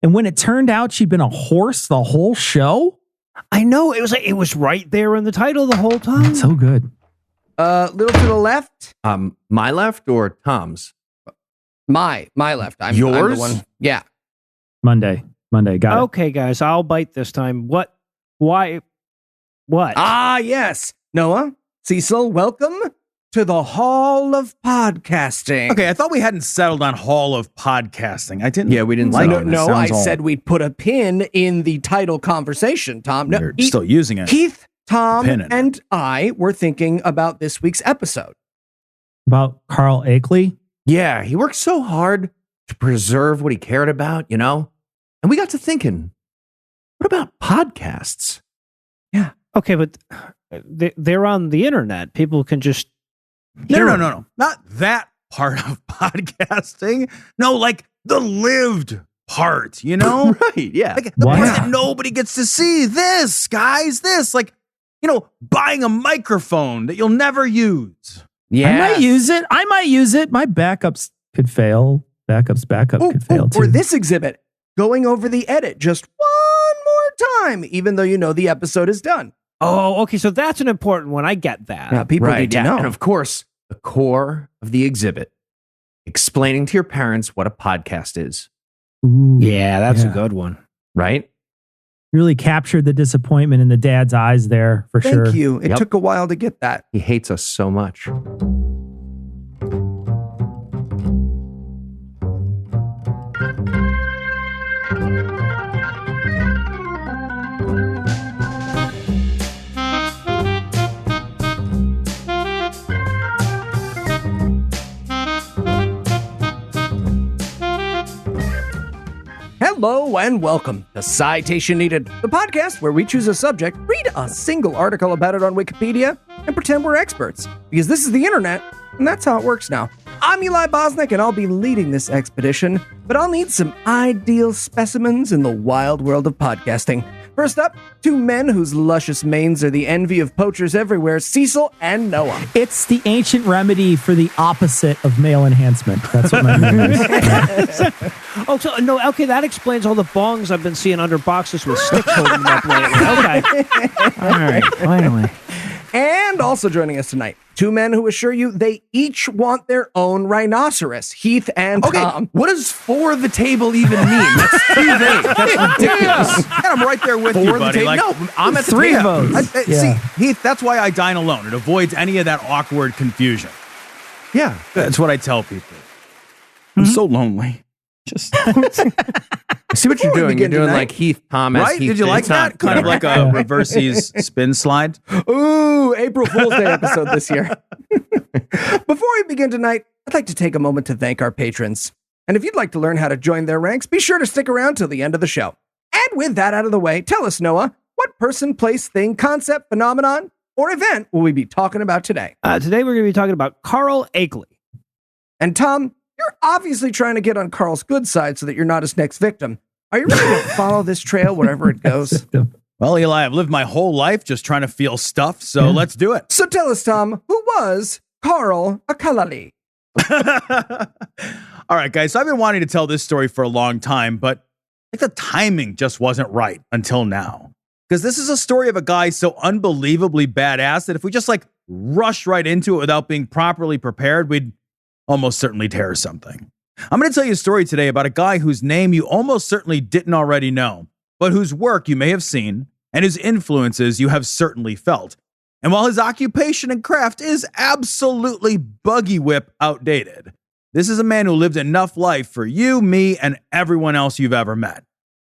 And when it turned out she'd been a horse the whole show, I know. It was right there in the title the whole time. so good. Little to the left. My left or Tom's? My left. I'm Yours? the one. Yeah. Monday, got it. Okay, guys, I'll bite this time. What? Why? What? Ah, yes. Noah, Cecil, welcome to the Hall of Podcasting. Okay, I thought we hadn't settled on Hall of Podcasting. I didn't. Yeah, we didn't like settle it. on No, It I sounds all- said we'd put a pin in the title conversation, Tom. No, You're still using it. Keith, Tom, Pin in it. and I were thinking about this week's episode. About Carl Akeley. Yeah, he worked so hard to preserve what he cared about, you know? And we got to thinking, what about podcasts? Okay, but they're on the internet. People can just No. Not that part of podcasting. No, like the lived part, you know? Right, yeah. Like the Wow. part that nobody gets to see. This, guys, this. Like, you know, buying a microphone that you'll never use. Yeah. I might use it. My backups could fail. Backup could fail too. Or this exhibit, going over the edit just one more time, even though you know the episode is done. Oh, okay. So that's an important one. I get that. Yeah, people need to yeah. know. And of course, the core of the exhibit, explaining to your parents what a podcast is, Ooh, Yeah, that's Yeah. a good one. right? really captured the disappointment in the dad's eyes there for sure. Thank you. It Yep. took a while to get that. He hates us so much. Hello and welcome to Citation Needed, the podcast where we choose a subject, read a single article about it on Wikipedia, and pretend we're experts. Because this is the internet, and that's how it works now. I'm Eli Bosnick, and I'll be leading this expedition, but I'll need some ideal specimens in the wild world of podcasting. First up, two men whose luscious manes are the envy of poachers everywhere, Cecil and Noah. It's the ancient remedy for the opposite of male enhancement. That's what my name is. Oh, so no, okay, that explains all the bongs I've been seeing under boxes with sticks holding them up lately. Okay. All right, finally. And also joining us tonight, two men who assure you they each want their own rhinoceros, Heath and Okay, Tom. what does for the table even mean? That's too vague. That's ridiculous. And I'm right there with For you, the buddy. table? Like, No, I'm at the Three table. votes. See, Yeah. Heath, that's why I dine alone. It avoids any of that awkward confusion. Yeah. That's what I tell people. I'm so lonely. Just I see what you're Before we doing. You're begin doing tonight- like Heath Thomas. right? Did you like that? Kind of like a reverses spin slide. Ooh, April Fool's Day episode this year. Before we begin tonight, I'd like to take a moment to thank our patrons. And if you'd like to learn how to join their ranks, be sure to stick around till the end of the show. And with that out of the way, tell us, Noah, what person, place, thing, concept, phenomenon, or event will we be talking about today? Today we're going to be talking about Carl Akeley. And Tom, you're obviously trying to get on Carl's good side so that you're not his next victim. Are you ready to follow this trail wherever it goes? Well, Eli, I've lived my whole life just trying to feel stuff, so let's do it. So tell us, Tom, who was Carl Akeley? All right, guys. So I've been wanting to tell this story for a long time, but like the timing just wasn't right until now. Because this is a story of a guy so unbelievably badass that if we just like rush right into it without being properly prepared, we'd almost certainly tear something. I'm going to tell you a story today about a guy whose name you almost certainly didn't already know, but whose work you may have seen and whose influences you have certainly felt. And while his occupation and craft is absolutely buggy whip outdated, this is a man who lived enough life for you, me, and everyone else you've ever met.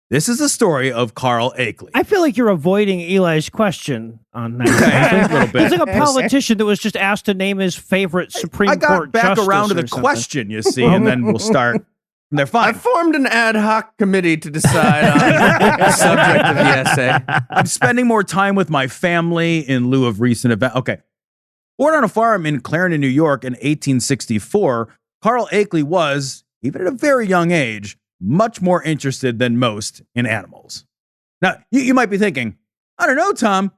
This is the story of Carl Akeley. I feel like you're avoiding Eli's question on that. Okay, a little bit. It's like a politician that was just asked to name his favorite Supreme I got Court back justice around to or the something. question, you see, and then we'll start. They're I fine. formed an ad hoc committee to decide on the subject of the essay. I'm spending more time with my family in lieu of recent events. Okay. Born on a farm in Clarendon, New York in 1864, Carl Akeley was, even at a very young age, much more interested than most in animals. Now, you might be thinking, I don't know, Tom,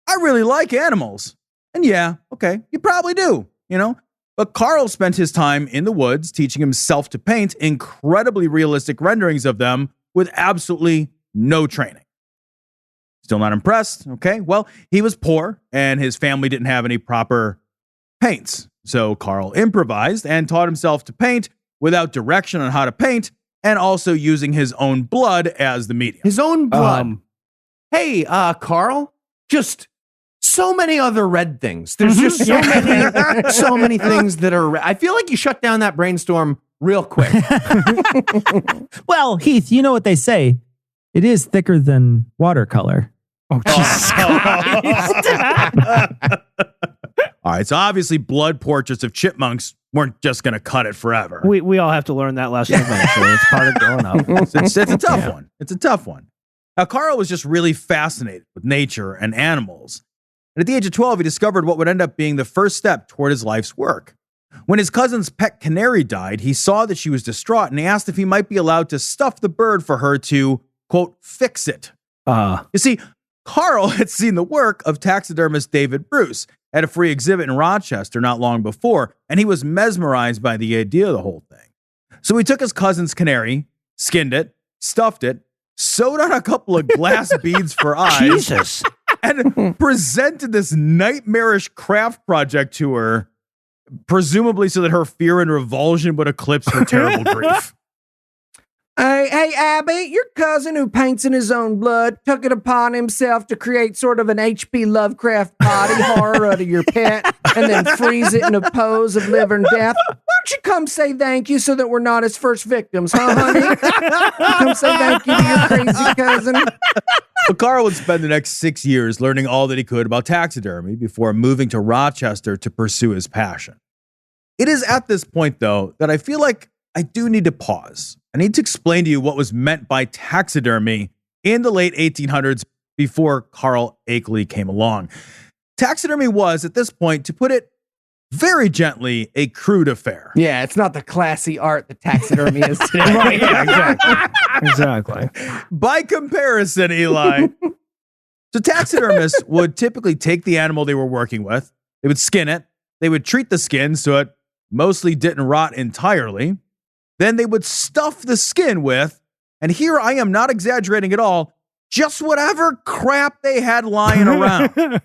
I really like animals. And yeah, okay, you probably do, you know? But Carl spent his time in the woods teaching himself to paint incredibly realistic renderings of them with absolutely no training. Still not impressed? Okay, well, he was poor and his family didn't have any proper paints. So Carl improvised and taught himself to paint without direction on how to paint and also using his own blood as the medium. His own blood. Hey, Carl, just so many other red things. There's just so many things that are red. I feel like you shut down that brainstorm real quick. Well, Heath, you know what they say. It is thicker than watercolor. Oh, Jesus Christ. All right, so obviously blood portraits of chipmunks weren't just going to cut it forever. We all have to learn that lesson eventually. It's part of growing up. It's a tough one. It's a tough one. Now, Carl was just really fascinated with nature and animals. And at the age of 12, he discovered what would end up being the first step toward his life's work. When his cousin's pet canary died, he saw that she was distraught and he asked if he might be allowed to stuff the bird for her to, quote, fix it. You see, Carl had seen the work of taxidermist David Bruce at a free exhibit in Rochester not long before, and he was mesmerized by the idea of the whole thing. So he took his cousin's canary, skinned it, stuffed it, sewed on a couple of glass beads for eyes, Jesus, and presented this nightmarish craft project to her, presumably so that her fear and revulsion would eclipse her terrible grief. Hey, Abby, your cousin who paints in his own blood took it upon himself to create sort of an H.P. Lovecraft body horror out of your pet and then freeze it in a pose of liver and death. Why don't you come say thank you so that we're not his first victims, huh, honey? Come say thank you to your crazy cousin. Well, Carl would spend the next 6 years learning all that he could about taxidermy before moving to Rochester to pursue his passion. It is at this point, though, that I feel like I do need to pause. I need to explain to you what was meant by taxidermy in the late 1800s before Carl Akeley came along. Taxidermy was, at this point, to put it very gently, a crude affair. Yeah, it's not the classy art that taxidermy is today. Right, yeah, exactly. By comparison, Eli. So taxidermists would typically take the animal they were working with, they would skin it, they would treat the skin so it mostly didn't rot entirely. Then they would stuff the skin with, and here I am not exaggerating at all, just whatever crap they had lying around.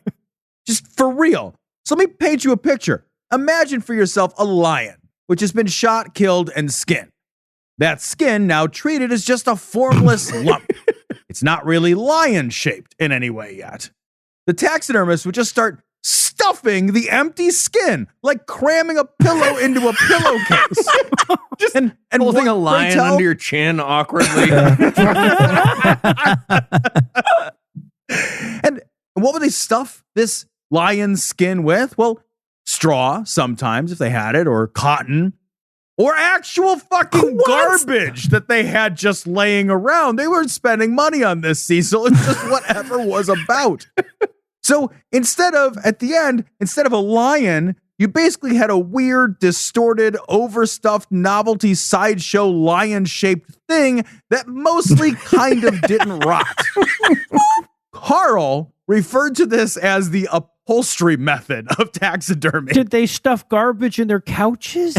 Just for real. So let me paint you a picture. Imagine for yourself a lion, which has been shot, killed, and skinned. That skin now treated as just a formless lump. It's not really lion-shaped in any way yet. The taxidermist would just start stuffing the empty skin, like cramming a pillow into a pillowcase. Just and holding a lion under your chin awkwardly. And what would they stuff this lion's skin with? Well, straw sometimes if they had it, or cotton, or actual fucking garbage that they had just laying around. They weren't spending money on this, Cecil. It's just whatever was about. So instead of a lion, you basically had a weird, distorted, overstuffed novelty sideshow lion-shaped thing that mostly kind of didn't rot. Carl referred to this as the upholstery method of taxidermy. Did they stuff garbage in their couches?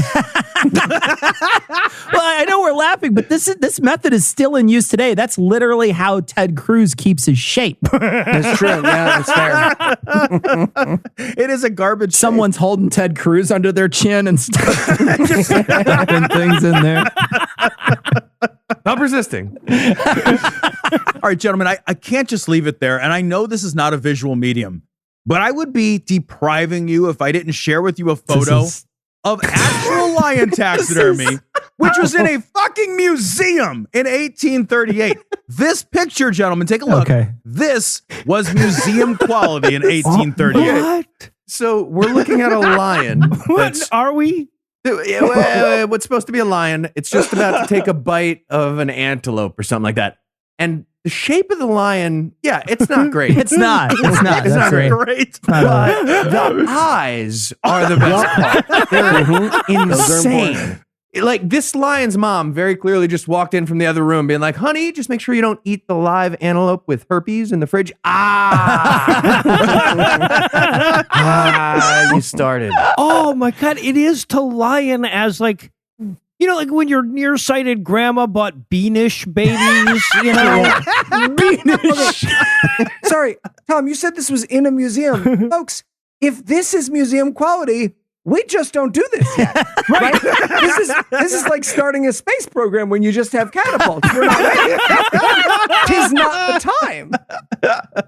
Well, I know we're laughing, but this method is still in use today. That's literally how Ted Cruz keeps his shape. That's true. Yeah, that's fair. It is a garbage. Someone's holding Ted Cruz under their chin and just stuffing things in there. Not resisting. All right, gentlemen, I can't just leave it there. And I know this is not a visual medium, but I would be depriving you if I didn't share with you a photo of actual lion taxidermy, which was in a fucking museum in 1838. This picture, gentlemen, take a look. Okay. This was museum quality in 1838. What? So we're looking at a lion. What are we? What's supposed to be a lion? It's just about to take a bite of an antelope or something like that. And the shape of the lion, yeah, it's not great. It's not. It's not. It's That's not right. great. But the eyes are the best part. They're insane. Like, this lion's mom very clearly just walked in from the other room being like, honey, just make sure you don't eat the live antelope with herpes in the fridge. You started. Oh my God. It is to lion as like You know, like when your nearsighted grandma bought Beanish babies, you know? Beanish. Sorry, Tom, you said this was in a museum. Folks, if this is museum quality, we just don't do this yet. Right? This is like starting a space program when you just have catapults. We're not ready. Tis not the time.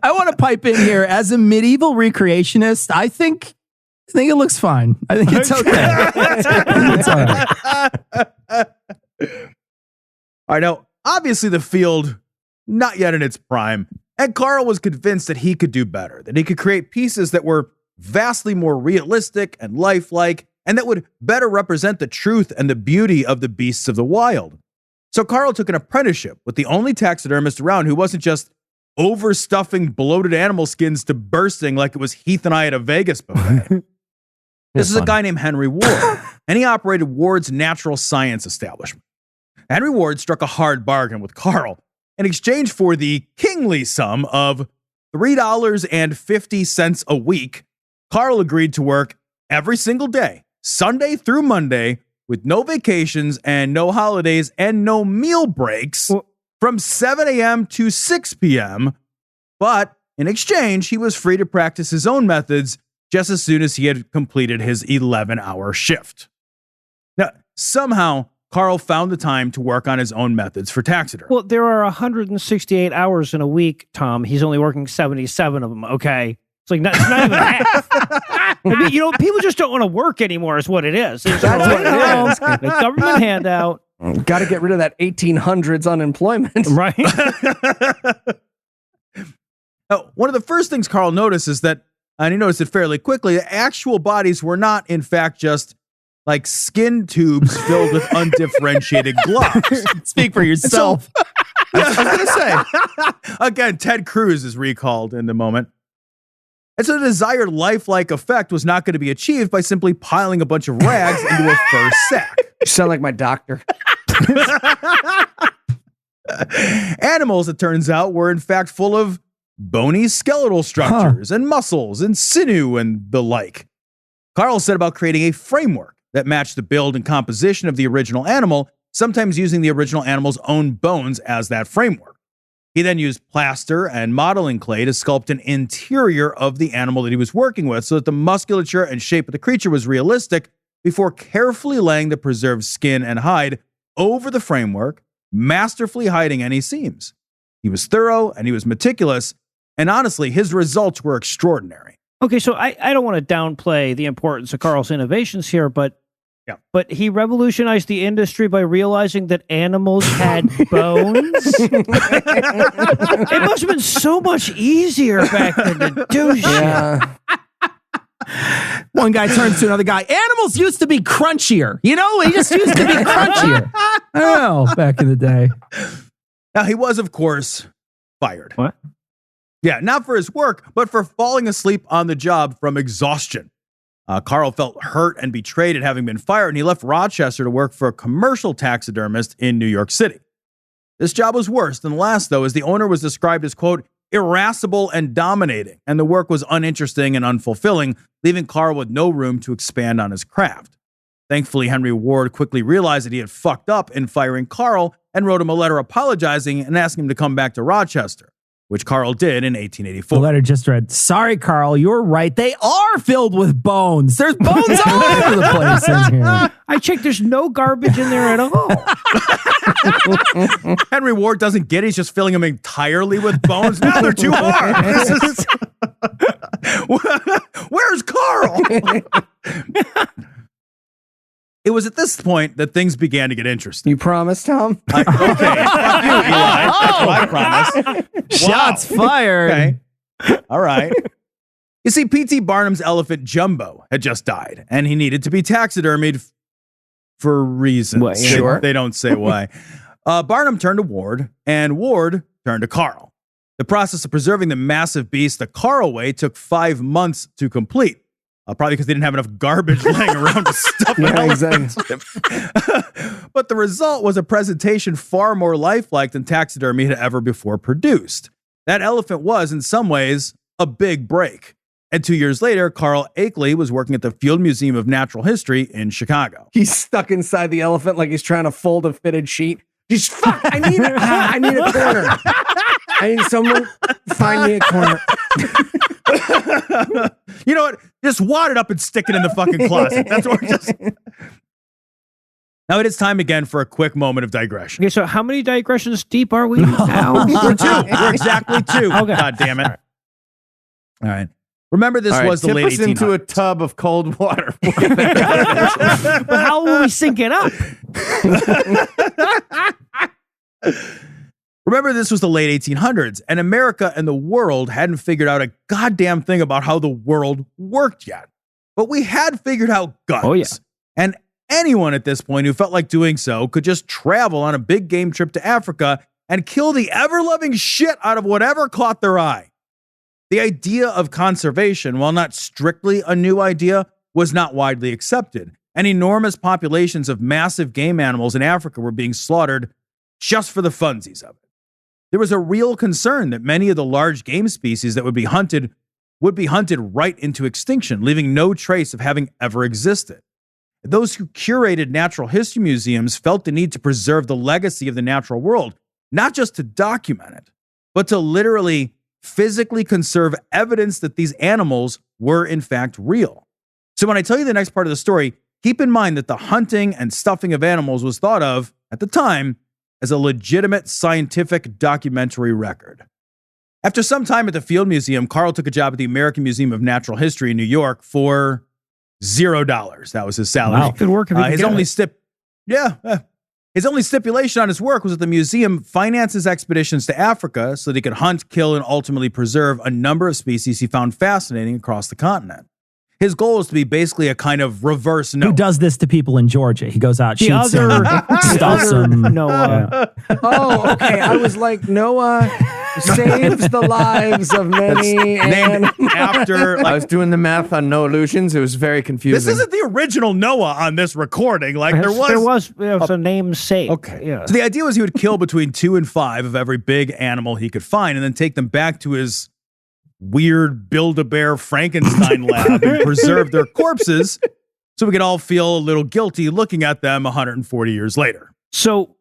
I want to pipe in here as a medieval recreationist. I think it looks fine. I think it's okay. It's all right. I know, obviously the field, not yet in its prime, and Carl was convinced that he could do better, that he could create pieces that were vastly more realistic and lifelike, and that would better represent the truth and the beauty of the beasts of the wild. So Carl took an apprenticeship with the only taxidermist around who wasn't just overstuffing bloated animal skins to bursting like it was Heath and I at a Vegas buffet. This is a guy named Henry Ward, and he operated Ward's natural science establishment. Henry Ward struck a hard bargain with Carl in exchange for the kingly sum of $3.50 a week. Carl agreed to work every single day, Sunday through Monday, with no vacations and no holidays and no meal breaks from 7 a.m. to 6 p.m. But in exchange, he was free to practice his own methods just as soon as he had completed his 11-hour shift. Now, somehow, Carl found the time to work on his own methods for taxidermy. Well, there are 168 hours in a week, Tom. He's only working 77 of them, okay? It's like it's not even half. I mean, you know, people just don't want to work anymore is what it is. That's what it is. The government handout. Got to get rid of that 1800s unemployment. Right. Now, one of the first things Carl noticed is that, and he noticed it fairly quickly, the actual bodies were not, in fact, just like skin tubes filled with undifferentiated globs. Speak for yourself. I was going to say. Again, Ted Cruz is recalled in the moment. And so the desired lifelike effect was not going to be achieved by simply piling a bunch of rags into a fur sack. You sound like my doctor. Animals, it turns out, were in fact full of bony skeletal structures and muscles and sinew and the like. Carl set about creating a framework that matched the build and composition of the original animal, sometimes using the original animal's own bones as that framework. He then used plaster and modeling clay to sculpt an interior of the animal that he was working with so that the musculature and shape of the creature was realistic before carefully laying the preserved skin and hide over the framework, masterfully hiding any seams. He was thorough and he was meticulous, and honestly, his results were extraordinary. Okay, so I don't want to downplay the importance of Carl's innovations here, but he revolutionized the industry by realizing that animals had bones. It must have been so much easier back then to do shit. One guy turns to another guy. Animals used to be crunchier. You know, they just used to be crunchier. I don't know, back in the day. Now, he was, of course, fired. What? Yeah, not for his work, but for falling asleep on the job from exhaustion. Carl felt hurt and betrayed at having been fired, and he left Rochester to work for a commercial taxidermist in New York City. This job was worse than the last, though, as the owner was described as, quote, irascible and dominating, and the work was uninteresting and unfulfilling, leaving Carl with no room to expand on his craft. Thankfully, Henry Ward quickly realized that he had fucked up in firing Carl and wrote him a letter apologizing and asking him to come back to Rochester, which Carl did in 1884. The letter just read, "Sorry, Carl, you're right. They are filled with bones. There's bones all over the place in here." I checked. There's no garbage in there at all. Henry Ward doesn't get it. He's just filling them entirely with bones. Now they're too hard. Where's Carl? It was at this point that things began to get interesting. You promise, Tom? Okay, fuck you, Eli. I promise. Shots fired. Okay. All right. You see, P.T. Barnum's elephant Jumbo had just died, and he needed to be taxidermied for reasons. Well, yeah. Sure. They don't say why. Barnum turned to Ward, and Ward turned to Carl. The process of preserving the massive beast the Carl way took 5 months to complete. Probably because they didn't have enough garbage laying around to stuff Yeah, it. exactly. But the result was a presentation far more lifelike than taxidermy had ever before produced. That elephant was, in some ways, a big break. And 2 years later, Carl Akeley was working at the Field Museum of Natural History in Chicago. He's stuck inside the elephant like he's trying to fold a fitted sheet. He's fuck. I need a corner. I need someone find me a corner. You know what? Just wad it up and stick it in the fucking closet. That's what we're just. Now it is time again for a quick moment of digression. Okay, so how many digressions deep are we now? We're two. We're exactly two. Okay. God damn it. All right. Remember, this was the tip late us into a 1800s. tub of cold water. But how will we sync it up? Remember, this was the late 1800s, and America and the world hadn't figured out a goddamn thing about how the world worked yet. But we had figured out guns. Oh, yeah. And anyone at this point who felt like doing so could just travel on a big game trip to Africa and kill the ever-loving shit out of whatever caught their eye. The idea of conservation, while not strictly a new idea, was not widely accepted, and enormous populations of massive game animals in Africa were being slaughtered just for the funsies of it. There was a real concern that many of the large game species that would be hunted right into extinction, leaving no trace of having ever existed. Those who curated natural history museums felt the need to preserve the legacy of the natural world, not just to document it, but to literally physically conserve evidence that these animals were in fact real. So when I tell you the next part of the story, keep in mind that the hunting and stuffing of animals was thought of, at the time, as a legitimate scientific documentary record. After some time at the Field Museum, Carl took a job at the American Museum of Natural History in New York for $0. That was his salary. Wow. Good work if you can His get only it. His only stipulation on his work was that the museum finances expeditions to Africa so that he could hunt, kill, and ultimately preserve a number of species he found fascinating across the continent. His goal was to be basically a kind of reverse Noah. Who does this to people in Georgia? He goes out, The shoots other, them, stuffs them. Noah. Oh, okay. I was like, Noah saves the lives of many. Named after, I like, was doing the math on no illusions. It was very confusing. this isn't the original Noah on this recording. Like, there was a namesake. Okay. Yeah. So the idea was he would kill between 2 and 5 of every big animal he could find and then take them back to his weird Build-A-Bear Frankenstein lab and preserve their corpses so we could all feel a little guilty looking at them 140 years later. So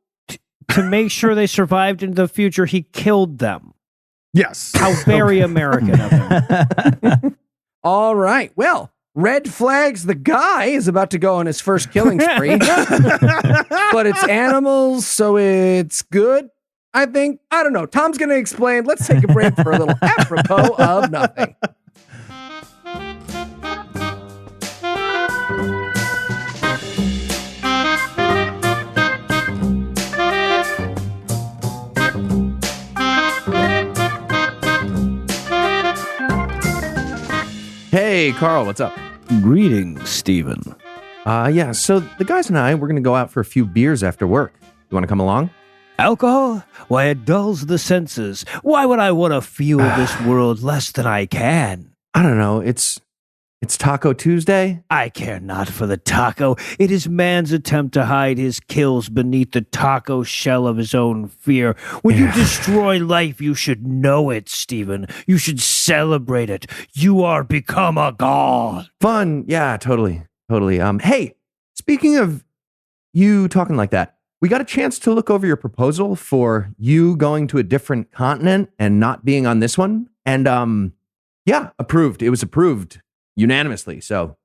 to make sure they survived into the future, he killed them. Yes. How very American of him. All right. Well, red flags. The guy is about to go on his first killing spree, but it's animals, so it's good. I think, I don't know. Tom's going to explain. Let's take a break for a little apropos of nothing. Hey, Carl, what's up? Greetings, Stephen. Yeah, so the guys and I, we're going to go out for a few beers after work. You want to come along? Alcohol? Why, it dulls the senses. Why would I want to feel this world less than I can? I don't know. It's Taco Tuesday. I care not for the taco. It is man's attempt to hide his kills beneath the taco shell of his own fear. When you destroy life, you should know it, Stephen. You should celebrate it. You are become a god. Fun. Yeah, totally. Hey, speaking of you talking like that, we got a chance to look over your proposal for you going to a different continent and not being on this one. And yeah, approved. It was approved unanimously. So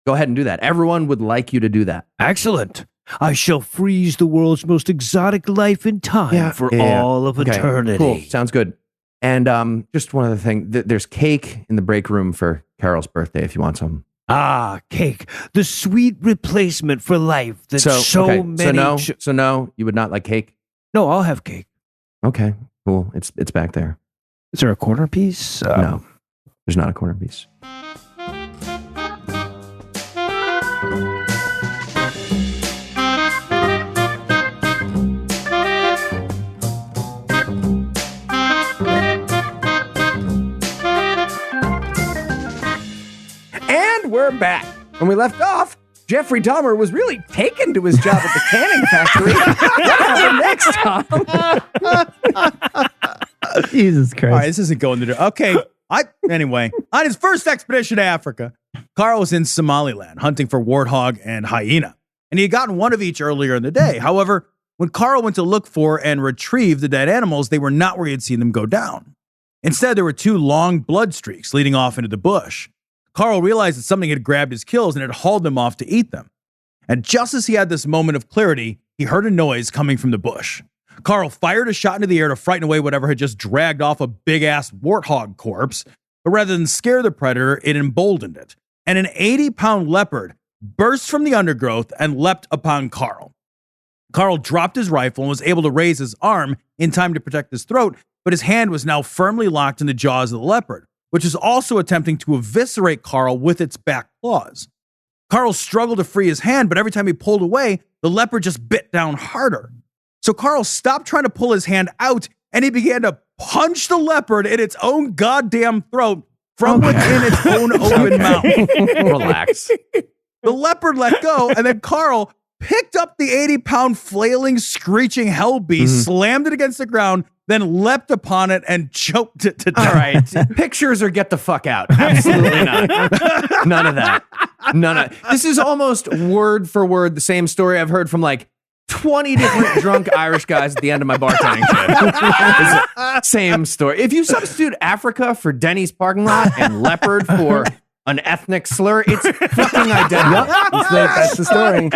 go ahead and do that. Everyone would like you to do that. Excellent. I shall freeze the world's most exotic life in time for all of Okay, eternity. Cool. Sounds good. And just one other thing. There's cake in the break room for Carol's birthday if you want some. Ah, cake, the sweet replacement for life that Okay, many... So no, you would not like cake? No, I'll have cake. Okay, cool. It's back there. Is there a corner piece? No, there's not a corner piece. And we're back. When we left off, Jeffrey Dahmer was really taken to his job at the canning factory. What happened next, Tom? Jesus Christ. All right, this isn't going to do. Okay, Anyway, on his first expedition to Africa, Carl was in Somaliland hunting for warthog and hyena, and he had gotten one of each earlier in the day. However, when Carl went to look for and retrieve the dead animals, they were not where he had seen them go down. Instead, there were 2 long blood streaks leading off into the bush. Carl realized that something had grabbed his kills and had hauled him off to eat them. And just as he had this moment of clarity, he heard a noise coming from the bush. Carl fired a shot into the air to frighten away whatever had just dragged off a big-ass warthog corpse, but rather than scare the predator, it emboldened it. And an 80-pound leopard burst from the undergrowth and leapt upon Carl. Carl dropped his rifle and was able to raise his arm in time to protect his throat, but his hand was now firmly locked in the jaws of the leopard, which was also attempting to eviscerate Carl with its back claws. Carl struggled to free his hand, but every time he pulled away, the leopard just bit down harder. So Carl stopped trying to pull his hand out, and he began to punch the leopard in its own goddamn throat from within its own open mouth. Relax. The leopard let go, and then Carl picked up the 80-pound flailing, screeching hell beast, slammed it against the ground, then leapt upon it and choked it to death. All right. Pictures or get the fuck out. Absolutely not. None of that. This is almost word for word the same story I've heard from like 20 different drunk Irish guys at the end of my bartending trip. Same story. If you substitute Africa for Denny's parking lot and leopard for an ethnic slur, it's fucking identical. That's the story.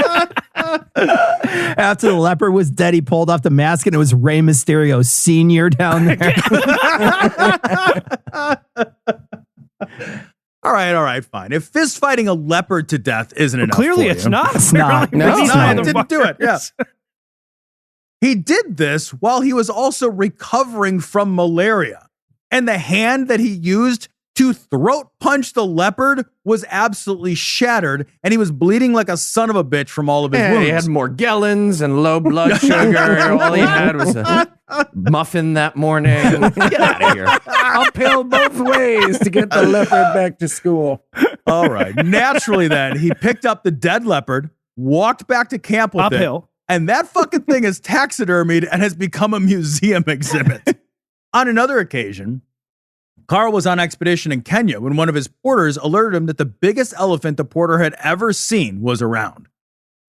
After the leopard was dead, he pulled off the mask and it was Rey Mysterio Sr. down there. All right, fine. If fist fighting a leopard to death isn't enough, Clearly, for it's you, not. It's not. No, It's No, not. it didn't do it. Yeah. He did this while he was also recovering from malaria. And the hand that he used to throat punch the leopard was absolutely shattered, and he was bleeding like a son of a bitch from all of his wounds. He had Morgellons and low blood sugar. All he had was a muffin that morning. Get out of here. Uphill both ways to get the leopard back to school. All right. Naturally, then, he picked up the dead leopard, walked back to camp with Uphill. it, and that fucking thing is taxidermied and has become a museum exhibit. On another occasion, Carl was on expedition in Kenya when one of his porters alerted him that the biggest elephant the porter had ever seen was around.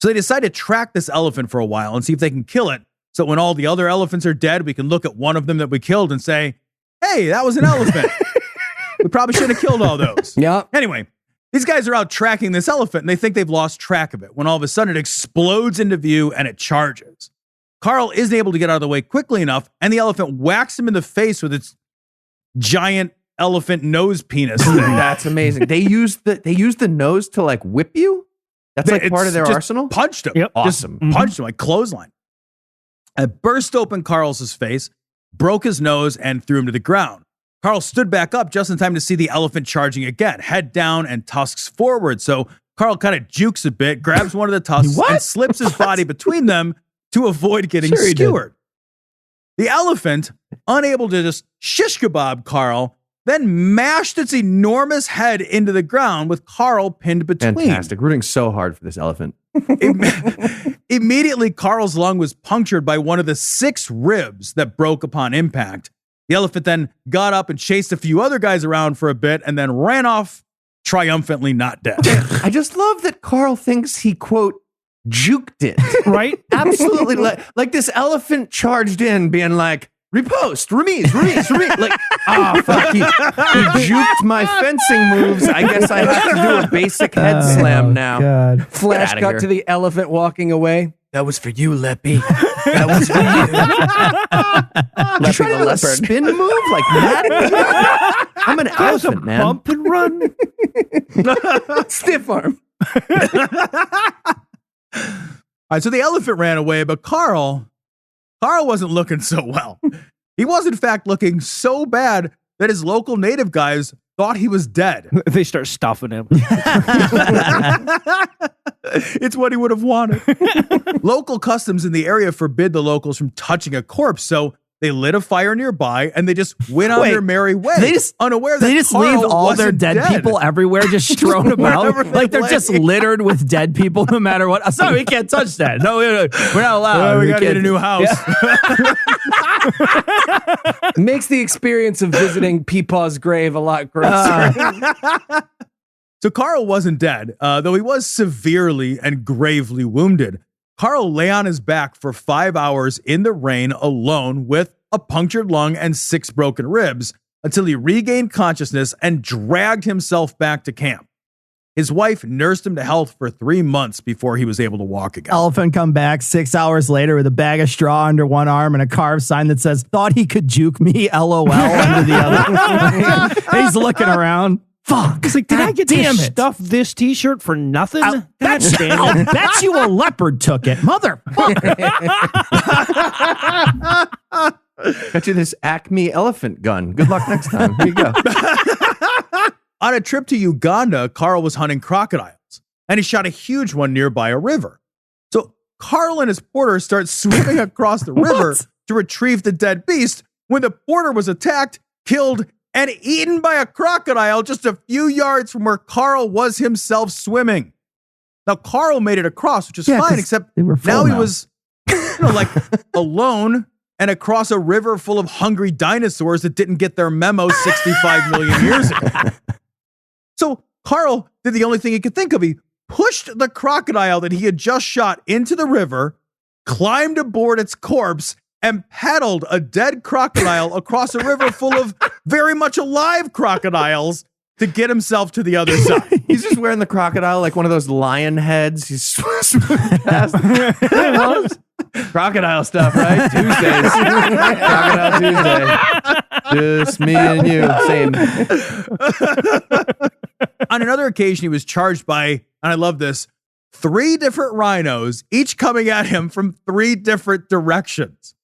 So they decided to track this elephant for a while and see if they can kill it. So when all the other elephants are dead, we can look at one of them that we killed and say, hey, that was an elephant. We probably shouldn't have killed all those. Yeah. Anyway, these guys are out tracking this elephant and they think they've lost track of it when all of a sudden it explodes into view and it charges. Carl isn't able to get out of the way quickly enough, and the elephant whacks him in the face with its giant elephant nose penis thing. That's amazing. They use the nose to like whip you? That's like part of their just arsenal? Punched him. Yep. Awesome. Just punched him like clothesline. It burst open Carl's face, broke his nose, and threw him to the ground. Carl stood back up just in time to see the elephant charging again, head down and tusks forward. So Carl kind of jukes a bit, grabs one of the tusks, and slips his body between them to avoid getting skewered. The elephant, unable to just shish kebab Carl, then mashed its enormous head into the ground with Carl pinned between. Fantastic. Rooting so hard for this elephant. Immediately, Carl's lung was punctured by one of the 6 ribs that broke upon impact. The elephant then got up and chased a few other guys around for a bit and then ran off, triumphantly not dead. I just love that Carl thinks he, quote, juked it. Right? Absolutely. Like this elephant charged in being like, repost, remise. Like, fuck, he juked my fencing moves. I guess I have to do a basic head slam now. God. Flash cut to the elephant walking away. That was for you, Leppy. That was for you. You trying to do a spin move like that? I'm an elephant, man. Bump and run. Stiff arm. All right, so the elephant ran away, but Carl wasn't looking so well. He was, in fact, looking so bad that his local native guys thought he was dead. They start stuffing him. It's what he would have wanted. Local customs in the area forbid the locals from touching a corpse, so they lit a fire nearby and they just went on their merry way. Unaware that they just Carl leave all their wasn't dead people everywhere, just strewn about. Wherever they Like they're lay. just littered with dead people no matter what. Sorry, we can't touch that. No, we're not allowed. we got to get a new house. Makes the experience of visiting Peepaw's grave a lot grosser. So Carl wasn't dead, though he was severely and gravely wounded. Carl lay on his back for 5 hours in the rain alone with a punctured lung and 6 broken ribs until he regained consciousness and dragged himself back to camp. His wife nursed him to health for 3 months before he was able to walk again. Elephant come back 6 hours later with a bag of straw under one arm and a carved sign that says, "Thought he could juke me, LOL," under the other. He's looking around. Fuck. It's like, did I get to stuff this t-shirt for nothing? I'll bet you a leopard took it. Motherfucker. Got you this Acme elephant gun. Good luck next time. Here you go. On a trip to Uganda, Carl was hunting crocodiles, and he shot a huge one nearby a river. So Carl and his porter start swimming across the river to retrieve the dead beast when the porter was attacked, killed, and eaten by a crocodile just a few yards from where Carl was himself swimming. Now, Carl made it across, which is fine, except now he was like alone and across a river full of hungry dinosaurs that didn't get their memo 65 million years ago. So Carl did the only thing he could think of. He pushed the crocodile that he had just shot into the river, climbed aboard its corpse, and paddled a dead crocodile across a river full of very much alive crocodiles to get himself to the other side. He's just wearing the crocodile like one of those lion heads. He's swimming past. Crocodile stuff, right? Tuesdays. Crocodile Tuesday. Just me and you. Same. On another occasion, he was charged by, and I love this, 3 different rhinos, each coming at him from 3 different directions.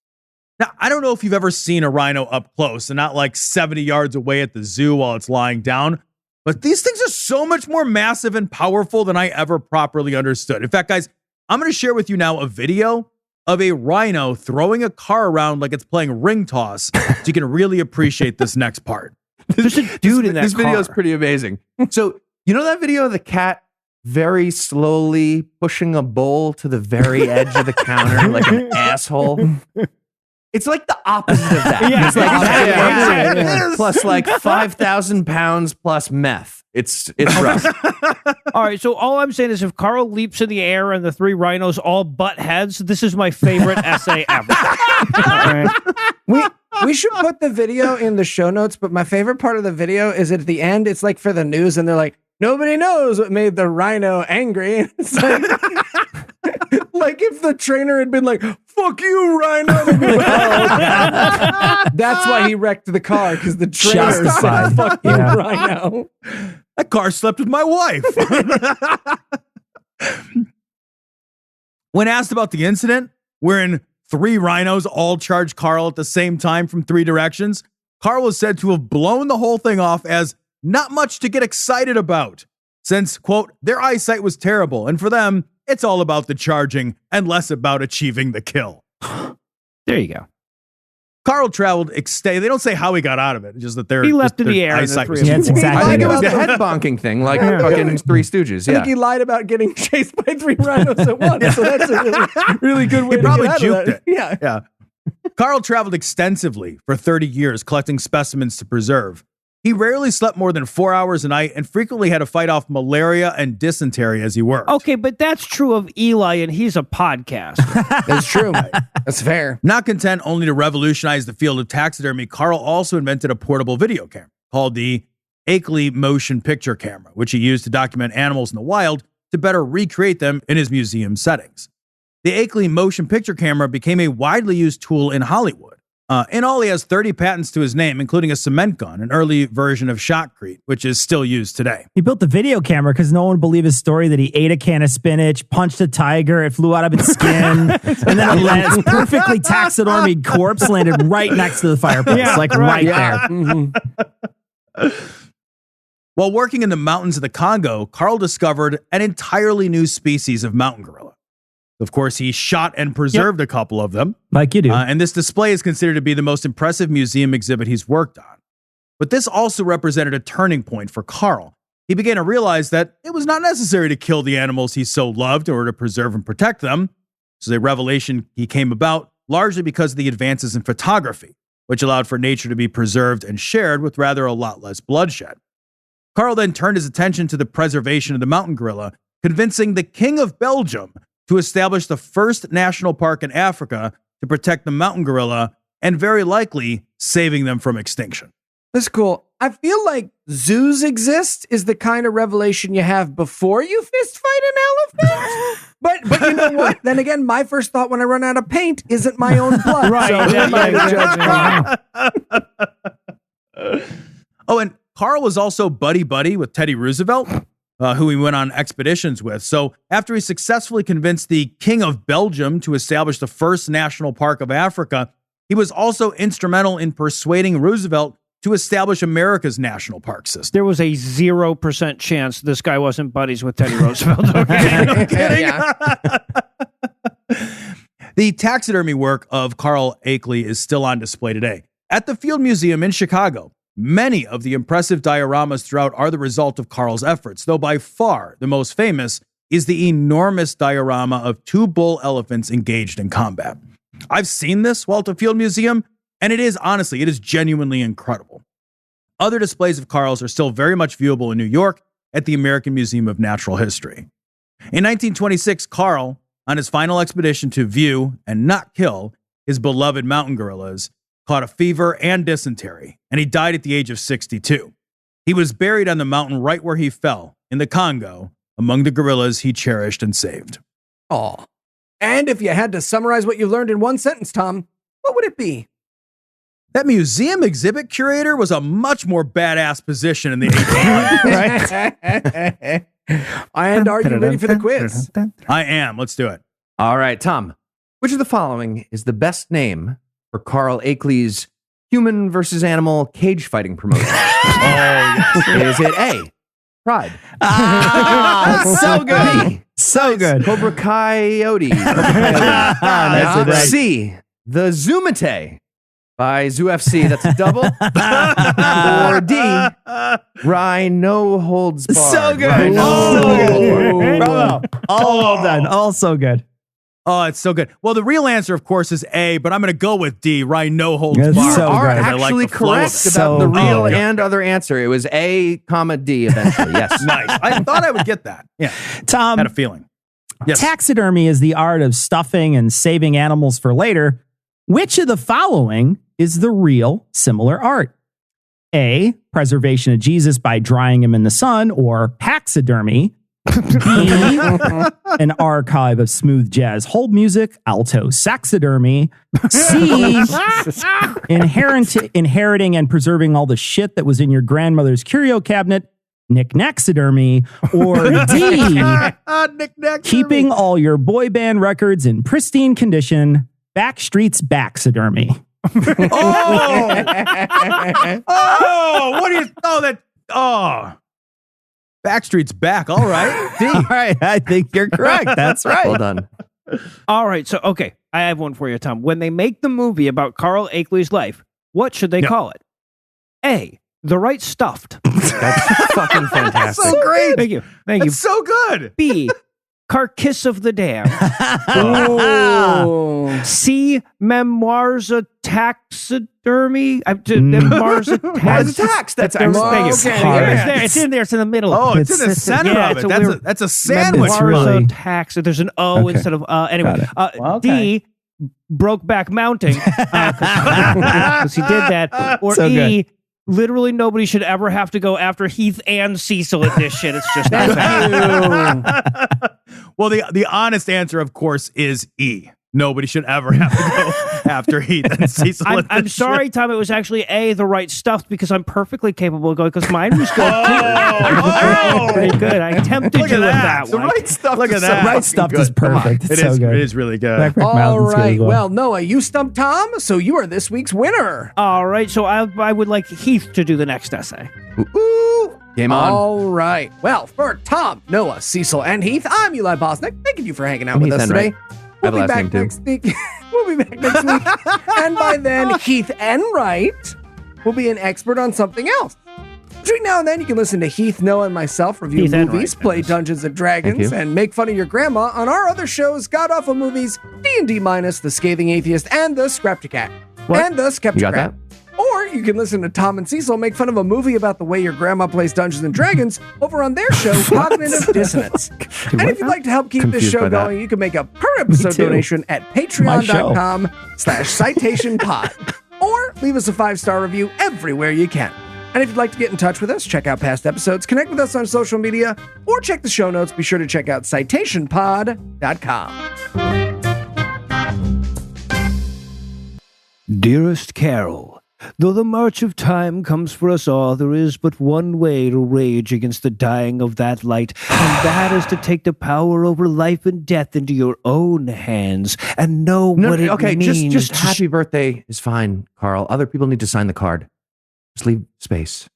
Now, I don't know if you've ever seen a rhino up close and not like 70 yards away at the zoo while it's lying down, but these things are so much more massive and powerful than I ever properly understood. In fact, guys, I'm going to share with you now a video of a rhino throwing a car around like it's playing ring toss so you can really appreciate this next part. There's a dude in that This video is car. pretty amazing. So, you know that video of the cat very slowly pushing a bowl to the very edge of the counter like an asshole? It's like the opposite of that. Yeah. It's like Yeah. plus like 5,000 pounds plus meth. It's rough. All right, so all I'm saying is if Carl leaps in the air and the 3 rhinos all butt heads, this is my favorite essay ever. All right. We should put the video in the show notes, but my favorite part of the video is at the end, it's like for the news, and they're like, nobody knows what made the rhino angry. And it's like, like if the trainer had been like, fuck you, rhino. They'd be like, "Oh." That's why he wrecked the car, because the trainer said, Justified. fuck you, rhino. That car slept with my wife. When asked about the incident, wherein 3 rhinos all charged Carl at the same time from 3 directions, Carl was said to have blown the whole thing off as not much to get excited about, since, quote, their eyesight was terrible, and for them, it's all about the charging and less about achieving the kill. There you go. Carl traveled they don't say how he got out of it, it's just that He left in the their air. eyesight was Yeah, it's poor. exactly I think it was what the head bonking thing, like fucking Three Stooges. I Yeah. think he lied about getting chased by 3 rhinos at once. So that's a really good way He probably to get out of juked that. it. Yeah. Yeah. Carl traveled extensively for 30 years collecting specimens to preserve. He rarely slept more than 4 hours a night and frequently had to fight off malaria and dysentery as he worked. Okay, but that's true of Eli, and he's a podcaster. That's true. That's fair. Not content only to revolutionize the field of taxidermy, Carl also invented a portable video camera called the Akeley motion picture camera, which he used to document animals in the wild to better recreate them in his museum settings. The Akeley motion picture camera became a widely used tool in Hollywood. In all, he has 30 patents to his name, including a cement gun, an early version of shotcrete, which is still used today. He built the video camera because no one would believe his story that he ate a can of spinach, punched a tiger, it flew out of its skin, and then its perfectly taxidermy corpse landed right next to the fireplace, right there. Mm-hmm. While working in the mountains of the Congo, Carl discovered an entirely new species of mountain gorilla. Of course, he shot and preserved a couple of them. Like you do. And this display is considered to be the most impressive museum exhibit he's worked on. But this also represented a turning point for Carl. He began to realize that it was not necessary to kill the animals he so loved in order to preserve and protect them. This is a revelation he came about largely because of the advances in photography. which allowed for nature to be preserved and shared with rather a lot less bloodshed. Carl then turned his attention to the preservation of the mountain gorilla, convincing the King of Belgium to establish the first national park in Africa to protect the mountain gorilla and very likely saving them from extinction. That's cool. I feel like zoos exist is the kind of revelation you have before you fist fight an elephant. But you know what? Then again, my first thought when I run out of paint isn't my own blood. Right. So who am I to judge? Oh, and Carl was also buddy-buddy with Teddy Roosevelt, who he went on expeditions with. So after he successfully convinced the King of Belgium to establish the first national park of Africa, he was also instrumental in persuading Roosevelt to establish America's national park system. There was a 0% chance this guy wasn't buddies with Teddy Roosevelt. Okay. No kidding. Yeah. The taxidermy work of Carl Akeley is still on display today. At the Field Museum in Chicago, many of the impressive dioramas throughout are the result of Carl's efforts, though by far the most famous is the enormous diorama of 2 bull elephants engaged in combat. I've seen this while at the Field Museum, and it is genuinely incredible. Other displays of Carl's are still very much viewable in New York at the American Museum of Natural History. In 1926, Carl, on his final expedition to view and not kill his beloved mountain gorillas, caught a fever and dysentery, and he died at the age of 62. He was buried on the mountain right where he fell, in the Congo, among the gorillas he cherished and saved. Aw. And if you had to summarize what you learned in one sentence, Tom, what would it be? That museum exhibit curator was a much more badass position in the 1800s. Right? And are you ready for the quiz? I am. Let's do it. All right, Tom. Which of the following is the best name for Carl Akeley's human versus animal cage fighting promotion? Is it A, Pride? So good. B, So good. Cobra Coyote? That's it, right. C, The Zoomate by Zoo FC. That's a double. Or D, Rhino Holds Barred. So good. Rhino So Holds good. Barred. Bravo. All well done. All so good. Oh, it's so good. Well, the real answer, of course, is A, but I'm going to go with D, Rhino Holds That's Barred. so You are good. I like actually the flow of correct it. about the So real good. and other answer. It was A, comma D eventually. Yes. Nice. I thought I would get that. Yeah. Tom, Had a feeling. Yes. taxidermy is the art of stuffing and saving animals for later. Which of the following is the real similar art? A, preservation of Jesus by drying him in the sun, or taxidermy. B, an archive of smooth jazz hold music, alto saxodermy. C, inheriting and preserving all the shit that was in your grandmother's curio cabinet, knick-knacksodermy. Or D, keeping all your boy band records in pristine condition, Backstreet's Baxidermy. Oh, what do you? Oh, that. Oh, Backstreet's back. All right. D. All right, I think you're correct. That's right. Well done. All right. So, okay. I have one for you, Tom. When they make the movie about Carl Akeley's life, what should they call it? A, The Right Stuffed. That's fucking fantastic. So great. Thank you. Thank you. That's so good. B, Carkiss of the Damned. Oh. C, Memoirs of Taxidermy. Memoirs of Mars Attacks. That's Thank you. excellent. Okay, It's there. It's in there. It's in the middle. Oh, it's in the center yeah, of it's it. a weird- That's a sandwich. It's Memoirs really- of Tax. There's an O Okay. instead of anyway. Well, okay. D, Brokeback Mounting, because he did that. Or So E, literally nobody should ever have to go after Heath and Cecil at this shit. It's just not fair. Well, the honest answer, of course, is E. Nobody should ever have to go after Heath and Cecil. I'm sorry, Tom. It was actually A, The Right Stuff, because I'm perfectly capable of going, because mine was good. Oh, Pretty good. I tempted Look you at with that. that The one. right stuff. Look is at so that. Right fucking stuff good. is Come on. perfect. It's It so is. good. It is really good. Backpack All Mountain's good as right. well. Well, Noah, you stumped Tom, so you are this week's winner. All right, so I would like Heath to do the next essay. Ooh. Game on. All right. Well, for Tom, Noah, Cecil, and Heath, I'm Eli Bosnick. Thanking you for hanging out I'm with Heath us Enright. today. I have a We'll be last back name, too. next week. We'll be back next week. And by then, Heath Enright will be an expert on something else. Between now and then, you can listen to Heath, Noah, and myself review Heath movies, Enright, play yes. Dungeons and Dragons, Thank you. and make fun of your grandma on our other shows, God Awful Movies, D&D Minus, The Scathing Atheist, and The Scrapty Cat. and the Skeptic You got Crab. Or you can listen to Tom and Cecil make fun of a movie about the way your grandma plays Dungeons and Dragons over on their show, Cognitive Dissonance. And if you'd like to help keep this Confused show by that. going, you can make a per episode too. donation at patreon.com/citationpod. Or leave us a 5-star review everywhere you can. And if you'd like to get in touch with us, check out past episodes, connect with us on social media, or check the show notes, be sure to check out citationpod.com. Dearest Carol, though the march of time comes for us all, there is but one way to rage against the dying of that light, and that is to take the power over life and death into your own hands and know what it means. Just happy birthday is fine, Carl. Other people need to sign the card. Just leave space.